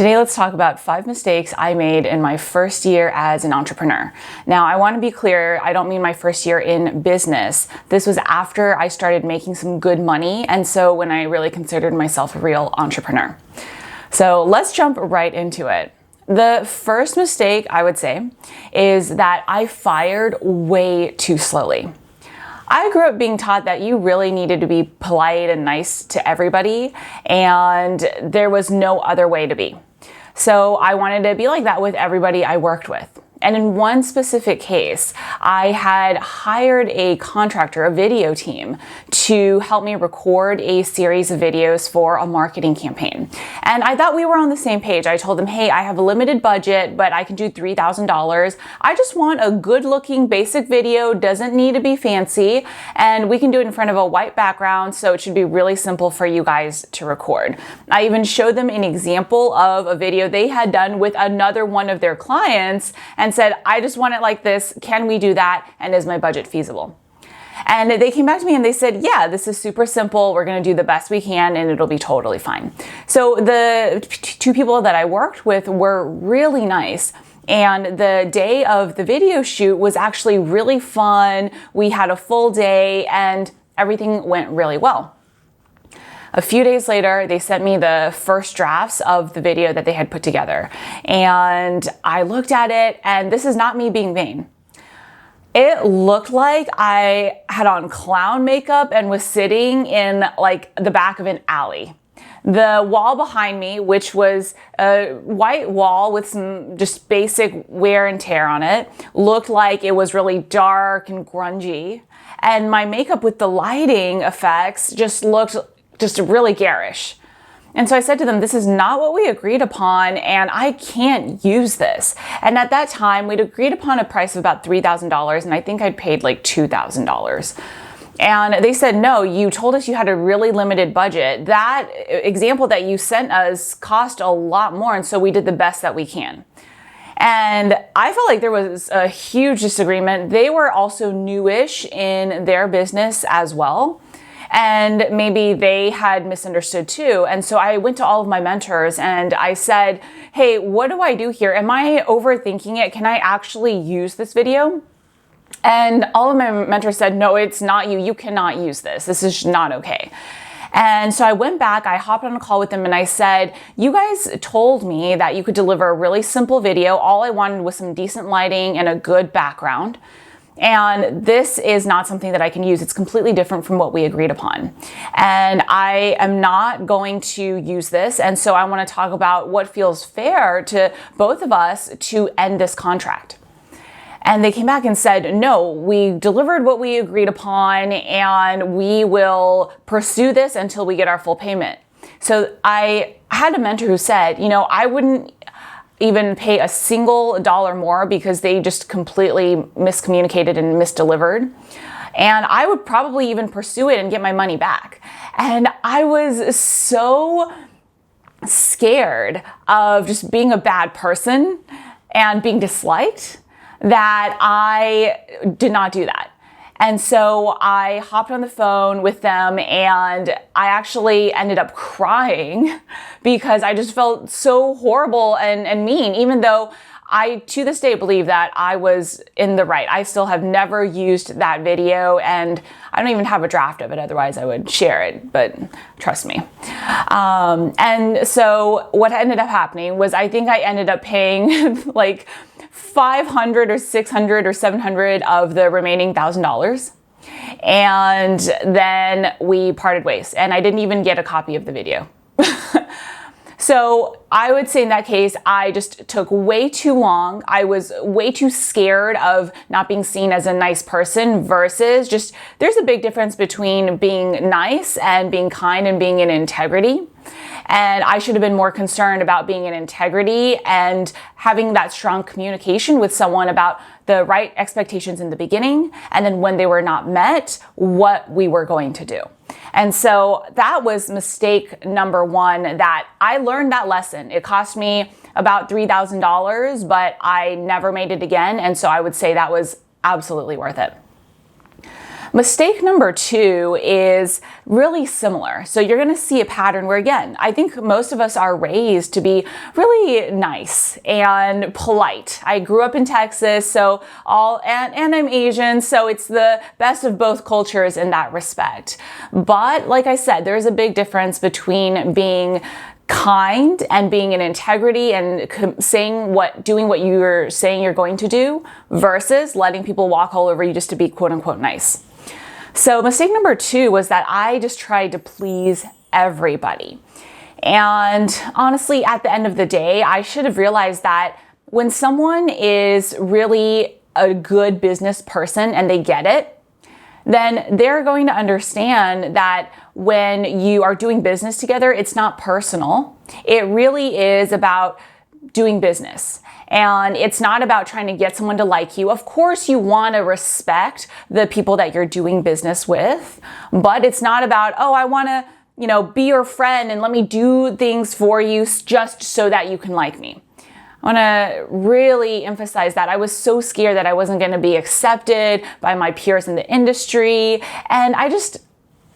Today, let's talk about 5 mistakes I made in my first year as an entrepreneur. Now, I want to be clear, I don't mean my first year in business. This was after I started making some good money, and so when I really considered myself a real entrepreneur. So let's jump right into it. The first mistake I would say is that I fired way too slowly. I grew up being taught that you really needed to be polite and nice to everybody, and there was no other way to be. So I wanted to be like that with everybody I worked with. And in one specific case, I had hired a contractor, a video team, to help me record a series of videos for a marketing campaign. And I thought we were on the same page. I told them, hey, I have a limited budget, but I can do $3,000. I just want a good looking basic video, doesn't need to be fancy, and we can do it in front of a white background, so it should be really simple for you guys to record. I even showed them an example of a video they had done with another one of their clients and said, I just want it like this. Can we do that? And is my budget feasible? And they came back to me and they said, yeah, this is super simple. We're going to do the best we can and it'll be totally fine. So the 2 people that I worked with were really nice. And the day of the video shoot was actually really fun. We had a full day and everything went really well. A few days later, they sent me the first drafts of the video that they had put together. And I looked at it, and this is not me being vain. It looked like I had on clown makeup and was sitting in like the back of an alley. The wall behind me, which was a white wall with some just basic wear and tear on it, looked like it was really dark and grungy. And my makeup with the lighting effects just looked really garish. And so I said to them, this is not what we agreed upon, and I can't use this. And at that time, we'd agreed upon a price of about $3,000, and I think I'd paid like $2,000. And they said, no, you told us you had a really limited budget. That example that you sent us cost a lot more, and so we did the best that we can. And I felt like there was a huge disagreement. They were also newish in their business as well. And maybe they had misunderstood too. And so I went to all of my mentors and I said, hey, what do I do here? Am I overthinking it? Can I actually use this video? And all of my mentors said, no, it's not you. You cannot use this. This is not okay. And so I went back, I hopped on a call with them and I said, you guys told me that you could deliver a really simple video. All I wanted was some decent lighting and a good background. And this is not something that I can use. It's completely different from what we agreed upon. And I am not going to use this. And so I want to talk about what feels fair to both of us to end this contract. And they came back and said, no, we delivered what we agreed upon and we will pursue this until we get our full payment. So I had a mentor who said, I wouldn't even pay a single dollar more because they just completely miscommunicated and misdelivered. And I would probably even pursue it and get my money back. And I was so scared of just being a bad person and being disliked that I did not do that. And so I hopped on the phone with them and I actually ended up crying because I just felt so horrible and mean, even though I, to this day, believe that I was in the right. I still have never used that video and I don't even have a draft of it. Otherwise I would share it, but trust me. And so what ended up happening was I think I ended up paying like 500 or 600 or 700 of the remaining $1,000. And then we parted ways and I didn't even get a copy of the video. So I would say in that case, I just took way too long. I was way too scared of not being seen as a nice person versus just, there's a big difference between being nice and being kind and being in integrity. And I should have been more concerned about being in integrity and having that strong communication with someone about the right expectations in the beginning. And then when they were not met, what we were going to do. And so that was mistake number 1 that I learned that lesson. It cost me about $3,000, but I never made it again. And so I would say that was absolutely worth it. Mistake number 2 is really similar. So you're going to see a pattern where, again, I think most of us are raised to be really nice and polite. I grew up in Texas, and I'm Asian, so it's the best of both cultures in that respect. But like I said, there's a big difference between being kind and being in integrity and doing what you're saying you're going to do versus letting people walk all over you just to be quote unquote nice. So mistake number 2 was that I just tried to please everybody. And honestly, at the end of the day, I should have realized that when someone is really a good business person and they get it, then they're going to understand that when you are doing business together, it's not personal. It really is about doing business. And it's not about trying to get someone to like you. Of course, you want to respect the people that you're doing business with, but it's not about, oh, I want to, be your friend and let me do things for you just so that you can like me. I want to really emphasize that. I was so scared that I wasn't going to be accepted by my peers in the industry, and I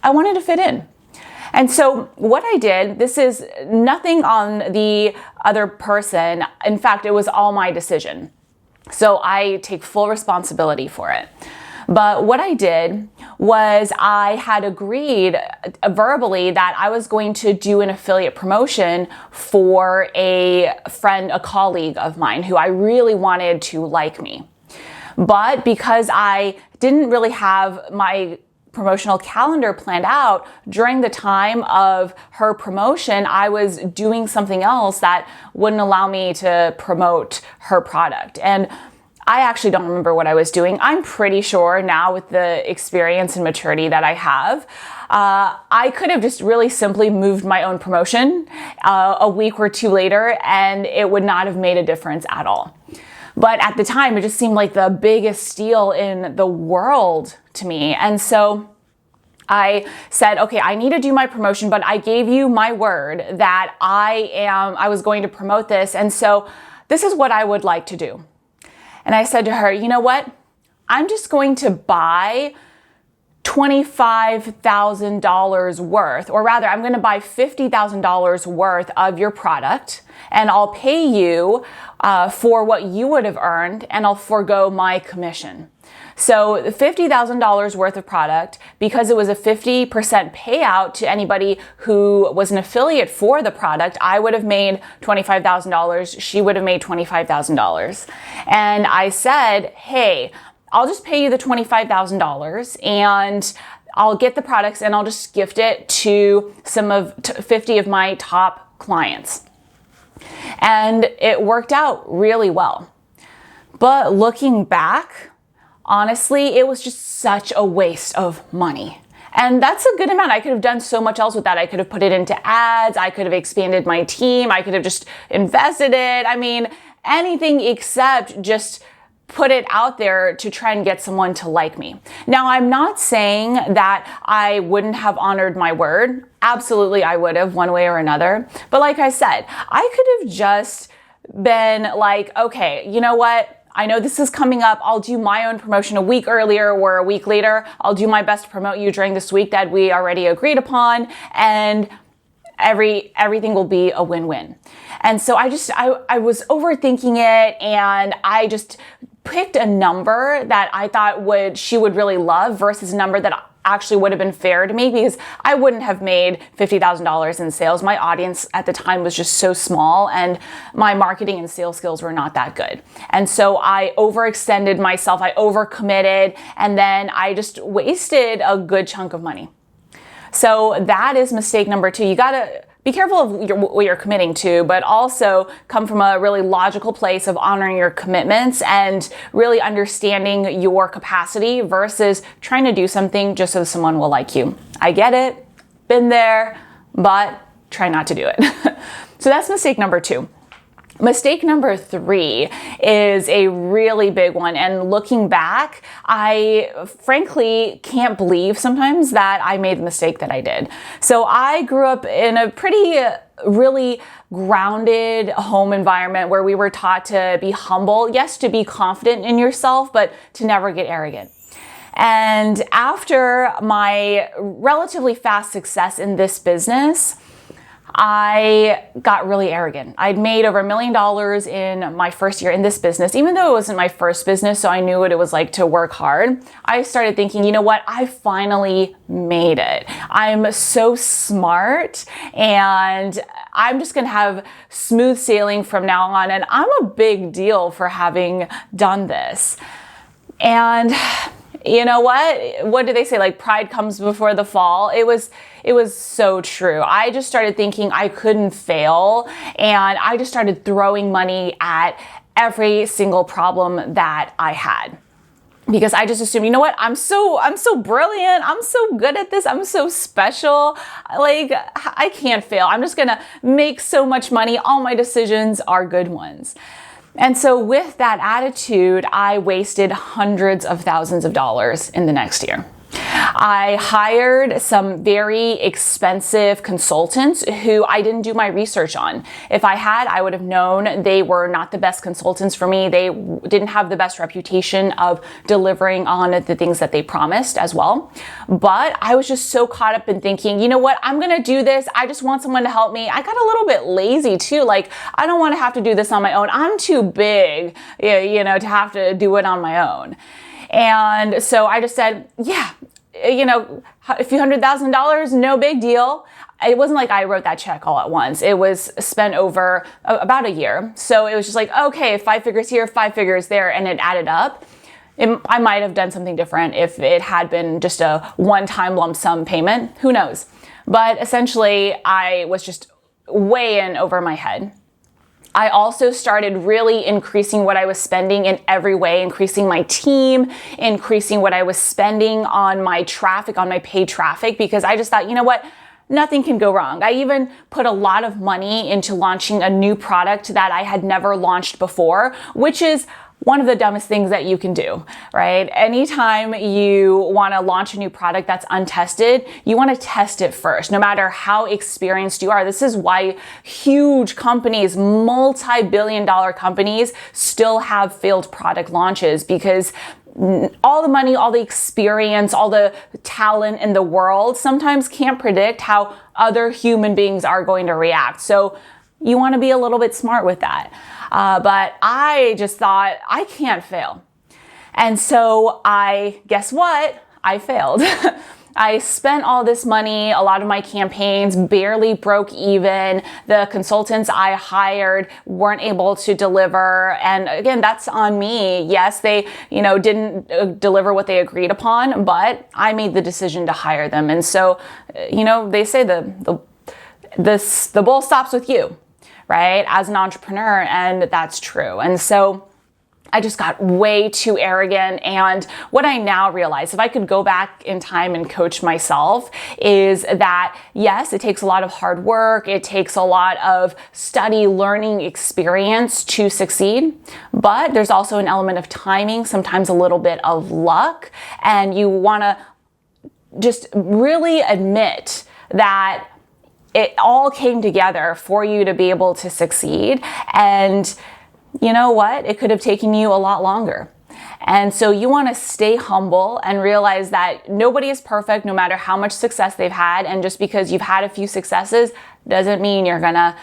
wanted to fit in. And so what I did, this is nothing on the other person. In fact, it was all my decision. So I take full responsibility for it. But what I did was I had agreed verbally that I was going to do an affiliate promotion for a friend, a colleague of mine who I really wanted to like me. But because I didn't really have my promotional calendar planned out during the time of her promotion, I was doing something else that wouldn't allow me to promote her product. And I actually don't remember what I was doing. I'm pretty sure now with the experience and maturity that I have, I could have just really simply moved my own promotion a week or 2 later, and it would not have made a difference at all. But at the time, it just seemed like the biggest steal in the world to me. And so I said, okay, I need to do my promotion, but I gave you my word that I was going to promote this. And so this is what I would like to do. And I said to her, you know what? I'm just going to buy $25,000 worth, or rather, I'm going to buy $50,000 worth of your product, and I'll pay you for what you would have earned, and I'll forego my commission. So $50,000 worth of product, because it was a 50% payout to anybody who was an affiliate for the product, I would have made $25,000. She would have made $25,000. And I said, hey, I'll just pay you the $25,000 and I'll get the products and I'll just gift it to 50 of my top clients. And it worked out really well. But looking back, honestly, it was just such a waste of money. And that's a good amount. I could have done so much else with that. I could have put it into ads. I could have expanded my team. I could have just invested it. I mean, anything except just put it out there to try and get someone to like me. Now, I'm not saying that I wouldn't have honored my word. Absolutely, I would have, one way or another. But like I said, I could have just been like, okay, you know what? I know this is coming up. I'll do my own promotion a week earlier or a week later. I'll do my best to promote you during this week that we already agreed upon, and everything will be a win-win. And so I was overthinking it, and I just picked a number that I thought she would really love versus a number that actually would have been fair to me, because I wouldn't have made $50,000 in sales. My audience at the time was just so small, and my marketing and sales skills were not that good. And so I overextended myself, I overcommitted, and then I just wasted a good chunk of money. So that is mistake number 2. You gotta be careful of what you're committing to, but also come from a really logical place of honoring your commitments and really understanding your capacity versus trying to do something just so someone will like you. I get it, been there, but try not to do it. So that's mistake number 2. Mistake number 3 is a really big one. And looking back, I frankly can't believe sometimes that I made the mistake that I did. So I grew up in a really grounded home environment where we were taught to be humble. Yes, to be confident in yourself, but to never get arrogant. And after my relatively fast success in this business, I got really arrogant. I'd made over $1 million in my first year in this business, even though it wasn't my first business, so I knew what it was like to work hard. I started thinking, you know what? I finally made it. I'm so smart and I'm just gonna have smooth sailing from now on. And I'm a big deal for having done this. And you know what? What do they say? Like, pride comes before the fall. It was so true. I just started thinking I couldn't fail, and I just started throwing money at every single problem that I had. Because I just assumed, you know what? I'm so brilliant. I'm so good at this. I'm so special. Like, I can't fail. I'm just gonna make so much money. All my decisions are good ones. And so with that attitude, I wasted hundreds of thousands of dollars in the next year. I hired some very expensive consultants who I didn't do my research on. If I had, I would have known they were not the best consultants for me. They didn't have the best reputation of delivering on the things that they promised as well. But I was just so caught up in thinking, you know what, I'm going to do this. I just want someone to help me. I got a little bit lazy too. Like, I don't want to have to do this on my own. I'm too big, to have to do it on my own. And so I just said, yeah, a few $100,000, no big deal. It wasn't like I wrote that check all at once. It was spent over about a year. So it was just like, okay, 5 figures here, 5 figures there, and it added up. I might have done something different if it had been just a one-time lump sum payment. Who knows? But essentially, I was just way in over my head. I also started really increasing what I was spending in every way, increasing my team, increasing what I was spending on my traffic, on my paid traffic, because I just thought, you know what? Nothing can go wrong. I even put a lot of money into launching a new product that I had never launched before, which is one of the dumbest things that you can do, right? Anytime you want to launch a new product that's untested, you want to test it first, no matter how experienced you are. This is why huge companies, multi-billion-dollar companies, still have failed product launches, because all the money, all the experience, all the talent in the world sometimes can't predict how other human beings are going to react. So you want to be a little bit smart with that. But I just thought, I can't fail. And so guess what? I failed. I spent all this money, a lot of my campaigns barely broke even. The consultants I hired weren't able to deliver. And again, that's on me. Yes, they, didn't deliver what they agreed upon, but I made the decision to hire them. And so, they say the bull stops with you, right? As an entrepreneur, and that's true. And so I just got way too arrogant. And what I now realize, if I could go back in time and coach myself, is that yes, it takes a lot of hard work. It takes a lot of study, learning experience to succeed. But there's also an element of timing, sometimes a little bit of luck. And you want to just really admit that it all came together for you to be able to succeed. And you know what? It could have taken you a lot longer. And so you want to stay humble and realize that nobody is perfect, no matter how much success they've had. And just because you've had a few successes doesn't mean you're going to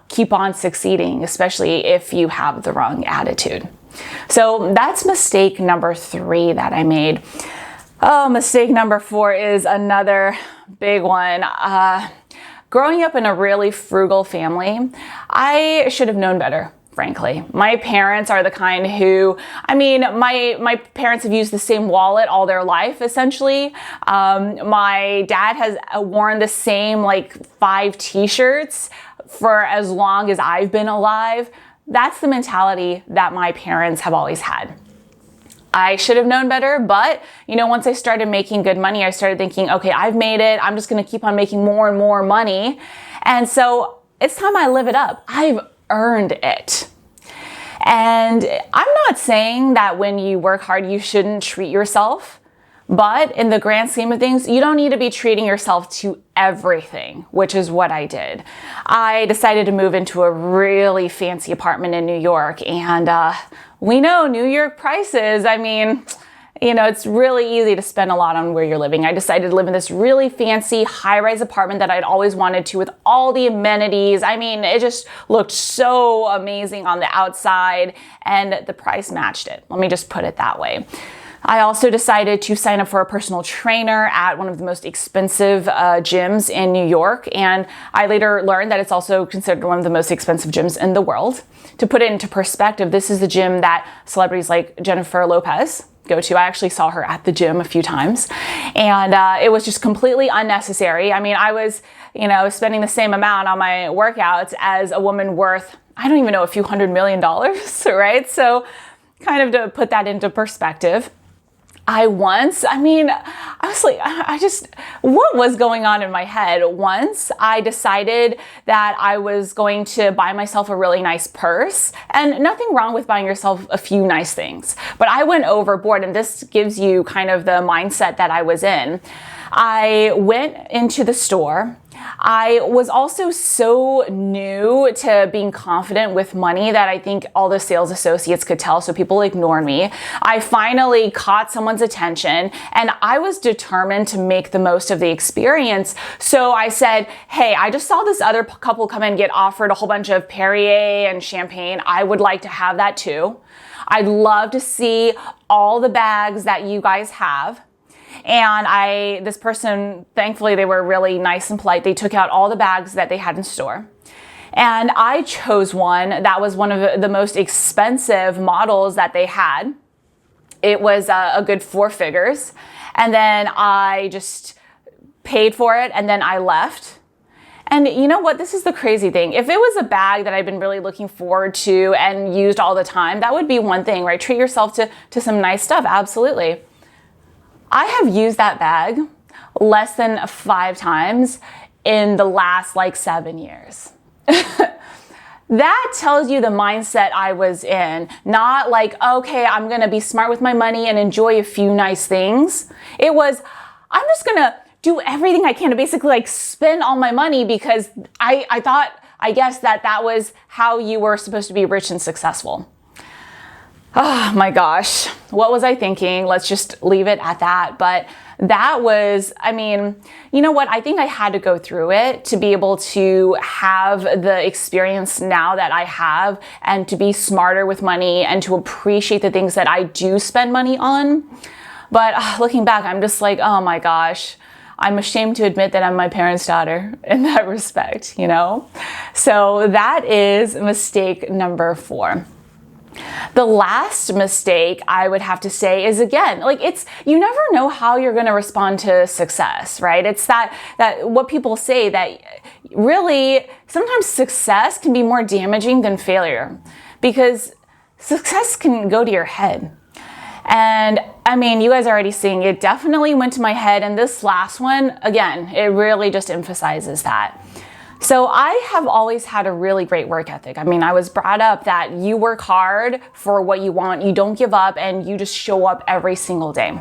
keep on succeeding, especially if you have the wrong attitude. So that's mistake number 3 that I made. Oh, mistake number 4 is another big one. Growing up in a really frugal family, I should have known better, frankly. My parents are the kind who, my parents have used the same wallet all their life, essentially. My dad has worn the same 5 t-shirts for as long as I've been alive. That's the mentality that my parents have always had. I should have known better, but once I started making good money, I started thinking, okay, I've made it. I'm just going to keep on making more and more money. And so it's time I live it up. I've earned it. And I'm not saying that when you work hard, you shouldn't treat yourself. But in the grand scheme of things, you don't need to be treating yourself to everything, which is what I did. I decided to move into a really fancy apartment in New York. And we know New York prices, it's really easy to spend a lot on where you're living. I decided to live in this really fancy high-rise apartment that I'd always wanted to, with all the amenities. I mean, it just looked so amazing on the outside, and the price matched it. Let me just put it that way. I also decided to sign up for a personal trainer at one of the most expensive gyms in New York. And I later learned that it's also considered one of the most expensive gyms in the world. To put it into perspective, this is the gym that celebrities like Jennifer Lopez go to. I actually saw her at the gym a few times, and it was just completely unnecessary. I mean, I was, spending the same amount on my workouts as a woman worth, I don't even know, a few $100 million, right? So kind of to put that into perspective. I was like, what was going on in my head? Once I decided that I was going to buy myself a really nice purse, and nothing wrong with buying yourself a few nice things, but I went overboard, and this gives you kind of the mindset that I was in. I went into the store. I was also so new to being confident with money that I think all the sales associates could tell, so people ignored me. I finally caught someone's attention, and I was determined to make the most of the experience. So I said, hey, I just saw this other couple come and get offered a whole bunch of Perrier and champagne. I would like to have that too. I'd love to see all the bags that you guys have. And this person, thankfully, they were really nice and polite. They took out all the bags that they had in store. And I chose one that was one of the most expensive models that they had. It was a good 4 figures. And then I just paid for it, and then I left. And you know what? This is the crazy thing. If it was a bag that I've been really looking forward to and used all the time, that would be one thing, right? Treat yourself to some nice stuff. Absolutely. I have used that bag less than 5 times in the last 7 years. That tells you the mindset I was in. Not like, okay, I'm gonna be smart with my money and enjoy a few nice things. It was, I'm just gonna do everything I can to basically spend all my money, because I guess that was how you were supposed to be rich and successful. Oh my gosh, what was I thinking? Let's just leave it at that. But that was, you know what? I think I had to go through it to be able to have the experience now that I have, and to be smarter with money and to appreciate the things that I do spend money on. But looking back, I'm just like, oh my gosh, I'm ashamed to admit that I'm my parents' daughter in that respect, So that is mistake number 4. The last mistake I would have to say is, again, you never know how you're going to respond to success, right? It's that what people say, that really sometimes success can be more damaging than failure, because success can go to your head. And you guys are already seeing it definitely went to my head. And this last one, again, it really just emphasizes that. So I have always had a really great work ethic. I was brought up that you work hard for what you want, you don't give up, and you just show up every single day.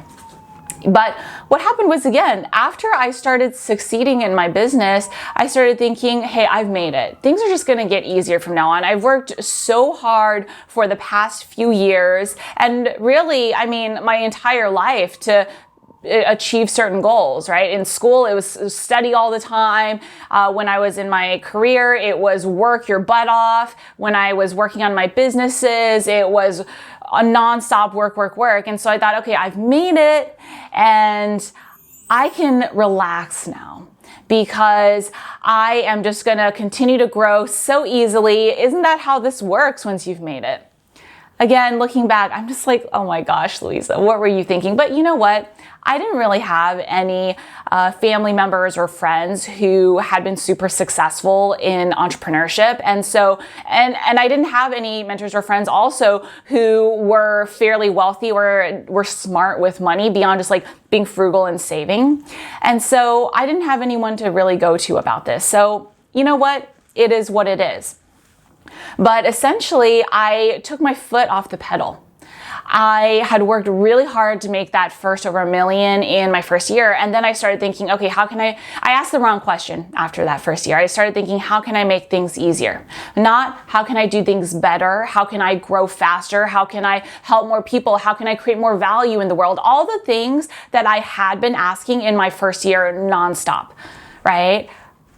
But what happened was, again, after I started succeeding in my business, I started thinking, hey, I've made it. Things are just going to get easier from now on. I've worked so hard for the past few years, and really, my entire life to achieve certain goals, right? In school, it was study all the time. When I was in my career, it was work your butt off. When I was working on my businesses, it was a nonstop work. And so I thought, okay, I've made it, and I can relax now, because I am just gonna continue to grow so easily. Isn't that how this works once you've made it? Again, looking back, I'm just like, oh my gosh, Luisa, what were you thinking? But you know what? I didn't really have any family members or friends who had been super successful in entrepreneurship. And so, and I didn't have any mentors or friends also who were fairly wealthy or were smart with money beyond just being frugal and saving. And so I didn't have anyone to really go to about this. So you know what? It is what it is. But essentially, I took my foot off the pedal. I had worked really hard to make that first over $1 million in my first year. And then I started thinking, okay, I asked the wrong question after that first year. I started thinking, how can I make things easier? Not how can I do things better? How can I grow faster? How can I help more people? How can I create more value in the world? All the things that I had been asking in my first year nonstop, right?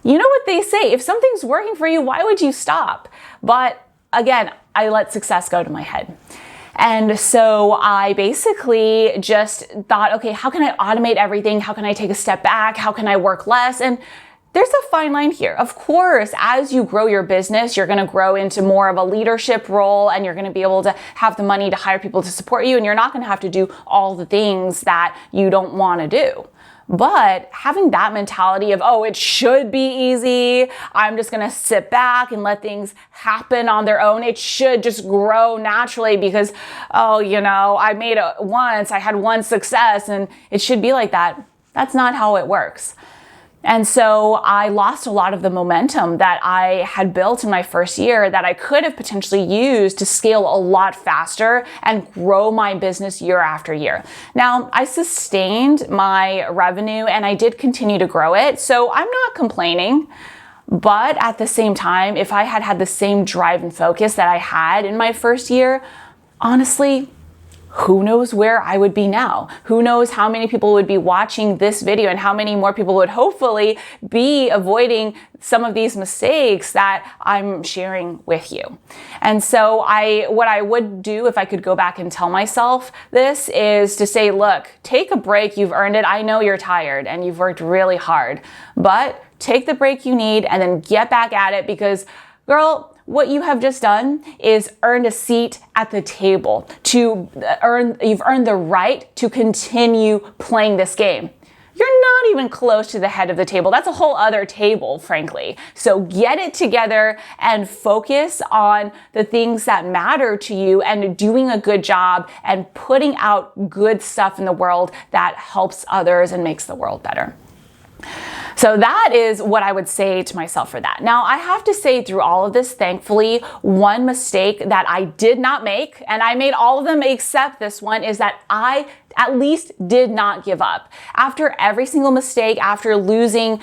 You know what they say, if something's working for you, why would you stop? But again, I let success go to my head. And so I basically just thought, okay, how can I automate everything? How can I take a step back? How can I work less? And there's a fine line here. Of course, as you grow your business, you're going to grow into more of a leadership role, and you're going to be able to have the money to hire people to support you, and you're not going to have to do all the things that you don't want to do. But having that mentality of, oh, it should be easy, I'm just gonna sit back and let things happen on their own. It should just grow naturally because, oh, I made it once, I had one success, and it should be like that. That's not how it works. And so I lost a lot of the momentum that I had built in my first year that I could have potentially used to scale a lot faster and grow my business year after year. Now, I sustained my revenue and I did continue to grow it, so I'm not complaining. But at the same time, if I had had the same drive and focus that I had in my first year, honestly, who knows where I would be now? Who knows how many people would be watching this video and how many more people would hopefully be avoiding some of these mistakes that I'm sharing with you. And so what I would do if I could go back and tell myself this is to say, look, take a break. You've earned it. I know you're tired and you've worked really hard, but take the break you need and then get back at it because, girl, what you have just done is earned a seat at the table. You've earned the right to continue playing this game. You're not even close to the head of the table. That's a whole other table, frankly. So get it together and focus on the things that matter to you and doing a good job and putting out good stuff in the world that helps others and makes the world better. So that is what I would say to myself for that. Now, I have to say through all of this, thankfully, one mistake that I did not make, and I made all of them except this one, is that I at least did not give up. After every single mistake, after losing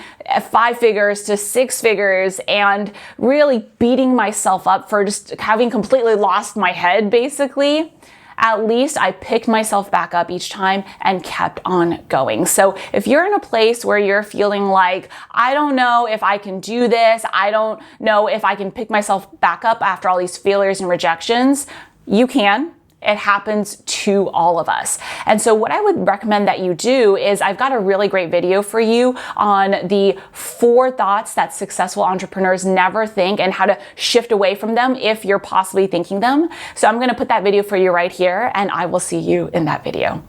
5 figures to 6 figures and really beating myself up for just having completely lost my head, basically, at least I picked myself back up each time and kept on going. So if you're in a place where you're feeling like, I don't know if I can do this, I don't know if I can pick myself back up after all these failures and rejections, you can. It happens to all of us. And so what I would recommend that you do is I've got a really great video for you on the 4 thoughts that successful entrepreneurs never think and how to shift away from them if you're possibly thinking them. So I'm going to put that video for you right here, and I will see you in that video.